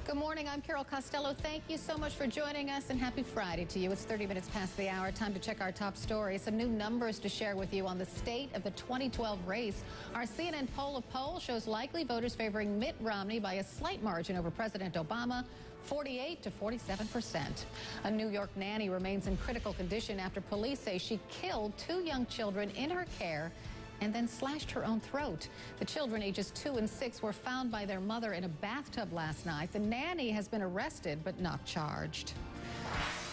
Good morning. I'm Carol Costello. Thank you so much for joining us, and happy Friday to you. It's 30 minutes past the hour. Time to check our top stories. Some new numbers to share with you on the state of the 2012 race. Our CNN poll of polls shows likely voters favoring Mitt Romney by a slight margin over President Obama, 48 to 47%. A New York nanny remains in critical condition after police say she killed two young children in her care and then slashed her own throat. The children, ages 2 and 6, were found by their mother in a bathtub last night. The nanny has been arrested but not charged.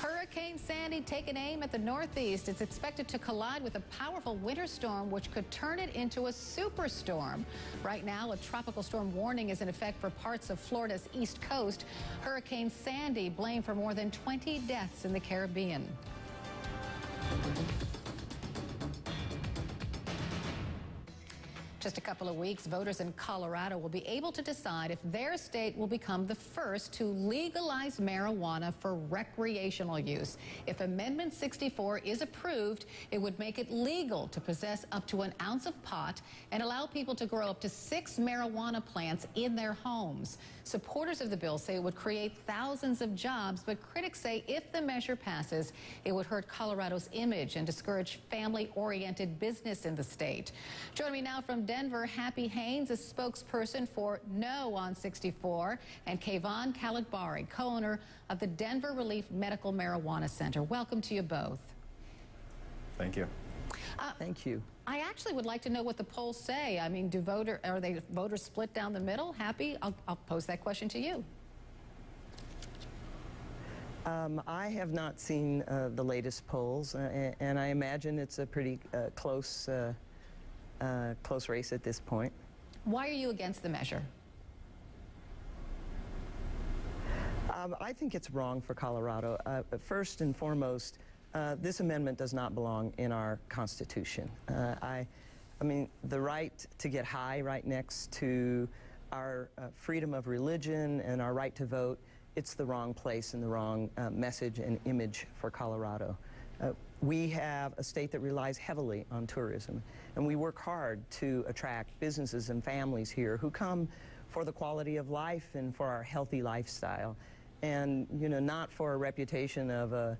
Hurricane Sandy taking aim at the Northeast. It's expected to collide with a powerful winter storm, which could turn it into a superstorm. Right now, a tropical storm warning is in effect for parts of Florida's east coast. Hurricane Sandy blamed for more than 20 deaths in the Caribbean. Just a couple of weeks, voters in Colorado will be able to decide if their state will become the first to legalize marijuana for recreational use. If Amendment 64 is approved, it would make it legal to possess up to an ounce of pot and allow people to grow up to 6 marijuana plants in their homes. Supporters of the bill say it would create thousands of jobs, but critics say if the measure passes, it would hurt Colorado's image and discourage family-oriented business in the state. Join me now from Denver, Happy Haynes, a spokesperson for No on 64, and Kayvon Kalakbari, co-owner of the Denver Relief Medical Marijuana Center. Welcome to you both. Thank you. Thank you. I actually would like to know what the polls say. I mean, are they voters split down the middle? Happy? I'll pose that question to you. I have not seen the latest polls, and I imagine it's a pretty close race at this point. Why are you against the measure? I think it's wrong for Colorado. First and foremost, this amendment does not belong in our Constitution. I mean, the right to get high right next to our freedom of religion and our right to vote, it's the wrong place and the wrong message and image for Colorado. We have a state that relies heavily on tourism, and we work hard to attract businesses and families here who come for the quality of life and for our healthy lifestyle, and not for a reputation of a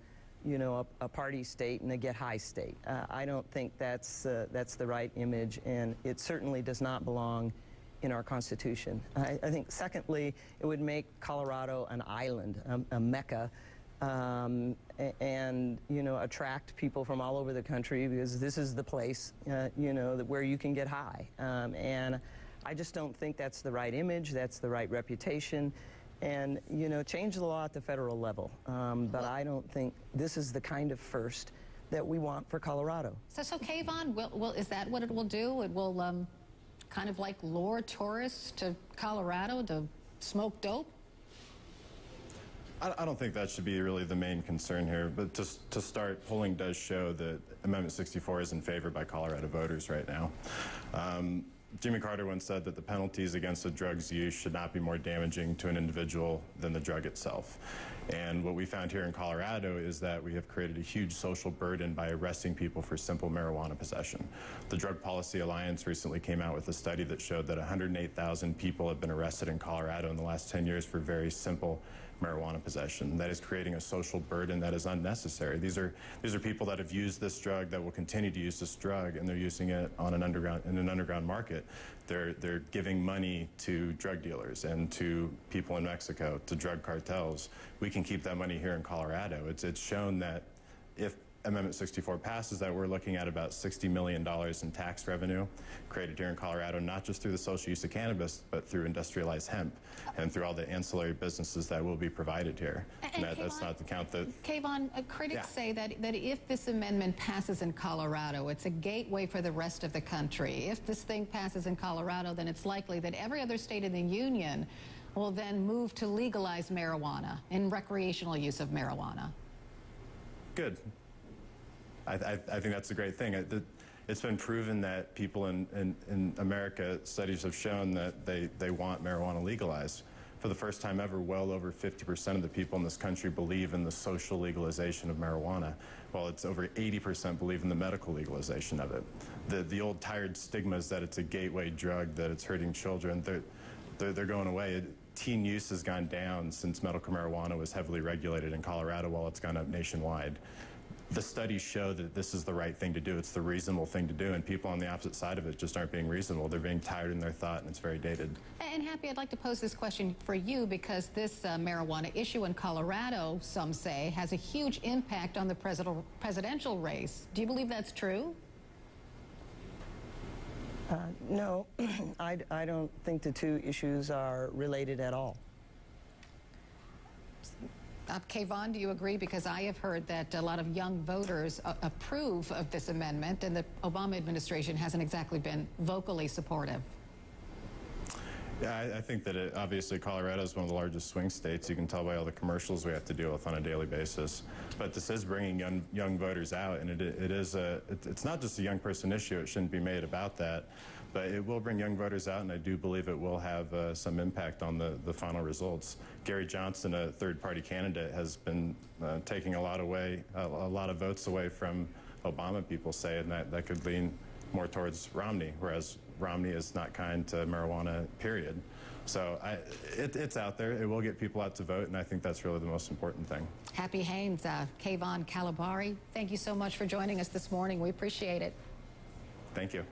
party state and a get-high state. I don't think that's the right image, and it certainly does not belong in our Constitution. I think, secondly, it would make Colorado an island, a mecca, and attract people from all over the country, because this is the place, where you can get high. And I just don't think that's the right image, that's the right reputation. And, change the law at the federal level. But I don't think this is the kind of first that we want for Colorado. So Kayvon, is that what it will do? It will kind of like lure tourists to Colorado to smoke dope? I don't think that should be really the main concern here, but to start, polling does show that Amendment 64 is in favor by Colorado voters right now. Jimmy Carter once said that the penalties against a drug's use should not be more damaging to an individual than the drug itself. And what we found here in Colorado is that we have created a huge social burden by arresting people for simple marijuana possession. The Drug Policy Alliance recently came out with a study that showed that 108,000 people have been arrested in Colorado in the last 10 years for very simple marijuana possession. That is creating a social burden that is unnecessary. These are people that have used this drug, that will continue to use this drug, and they're using it on in an underground market. They're giving money to drug dealers and to people in Mexico, to drug cartels. We can keep that money here in Colorado. It's shown that if Amendment 64 passes, that we're looking at about $60 million in tax revenue created here in Colorado, not just through the social use of cannabis, but through industrialized hemp and through all the ancillary businesses that will be provided here. And that's not to count the... Kayvon, critics say that if this amendment passes in Colorado, it's a gateway for the rest of the country. If this thing passes in Colorado, then it's likely that every other state in the union will then move to legalize marijuana and recreational use of marijuana. Good. I think that's a great thing. It's been proven that people in America, studies have shown that they want marijuana legalized. For the first time ever, well over 50% of the people in this country believe in the social legalization of marijuana, while it's over 80% believe in the medical legalization of it. The old tired stigmas that it's a gateway drug, that it's hurting children, they're going away. teen use has gone down since medical marijuana was heavily regulated in Colorado while it's gone up nationwide. The studies show that this is the right thing to do. It's the reasonable thing to do, and people on the opposite side of it just aren't being reasonable. They're being tired in their thought, and it's very dated. And Happy, I'd like to pose this question for you because this marijuana issue in Colorado, some say, has a huge impact on the presidential race. Do you believe that's true? No, I don't think the two issues are related at all. Kayvon, do you agree? Because I have heard that a lot of young voters approve of this amendment, and the Obama administration hasn't exactly been vocally supportive. Yeah, I think that obviously Colorado is one of the largest swing states. You can tell by all the commercials we have to deal with on a daily basis. But this is bringing young voters out, and it's not just a young person issue. It shouldn't be made about that. But it will bring young voters out, and I do believe it will have some impact on the final results. Gary Johnson, a third-party candidate, has been taking a lot of votes away from Obama, people say, and that could lean more towards Romney, whereas Romney is not kind to marijuana, period. So it's out there. It will get people out to vote, and I think that's really the most important thing. Happy Haynes, Kayvon Calabari, thank you so much for joining us this morning. We appreciate it. Thank you.